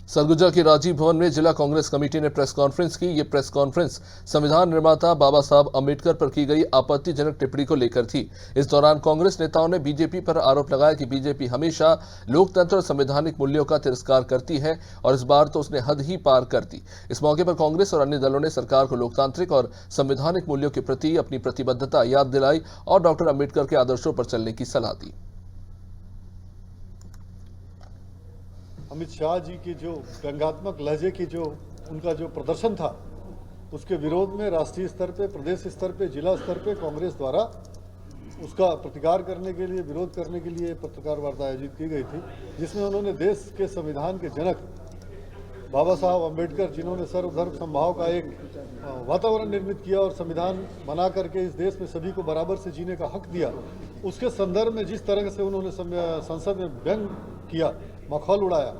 सरगुजा के राजीव भवन में जिला कांग्रेस कमेटी ने प्रेस कॉन्फ्रेंस की। ये प्रेस कॉन्फ्रेंस संविधान निर्माता बाबा साहब अम्बेडकर पर की गई आपत्तिजनक टिप्पणी को लेकर थी। इस दौरान कांग्रेस नेताओं ने बीजेपी पर आरोप लगाया कि बीजेपी हमेशा लोकतंत्र और संवैधानिक मूल्यों का तिरस्कार करती है और इस बार तो उसने हद ही पार कर दी। इस मौके पर कांग्रेस और अन्य दलों ने सरकार को लोकतांत्रिक और संवैधानिक मूल्यों के प्रति अपनी प्रतिबद्धता याद दिलाई और डॉक्टर अम्बेडकर के आदर्शों पर चलने की सलाह दी। अमित शाह जी की जो व्यंग्यात्मक लहजे की जो उनका जो प्रदर्शन था, उसके विरोध में राष्ट्रीय स्तर पे, प्रदेश स्तर पे, जिला स्तर पे कांग्रेस द्वारा उसका प्रतिकार करने के लिए, विरोध करने के लिए पत्रकार वार्ता आयोजित की गई थी, जिसमें उन्होंने देश के संविधान के जनक बाबा साहब अम्बेडकर, जिन्होंने सर्वधर्म समभाव का एक वातावरण निर्मित किया और संविधान बना करके इस देश में सभी को बराबर से जीने का हक दिया, उसके संदर्भ में जिस तरह से उन्होंने संसद में व्यंग किया, मखौल उड़ाया,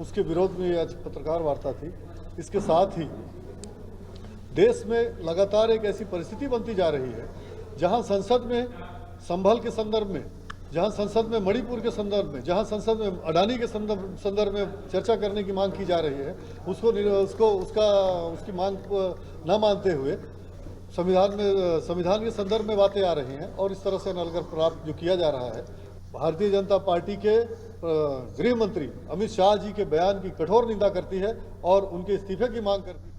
उसके विरोध में आज पत्रकार वार्ता थी। इसके साथ ही देश में लगातार एक ऐसी परिस्थिति बनती जा रही है जहां संसद में संभल के संदर्भ में, जहां संसद में मणिपुर के संदर्भ में, जहां संसद में अडानी के संदर्भ में चर्चा करने की मांग की जा रही है, उसकी मांग न मानते हुए संविधान के संदर्भ में बातें आ रही हैं और इस तरह से नलगर प्राप्त जो किया जा रहा है। भारतीय जनता पार्टी के गृह मंत्री अमित शाह जी के बयान की कठोर निंदा करती है और उनके इस्तीफे की मांग करती है।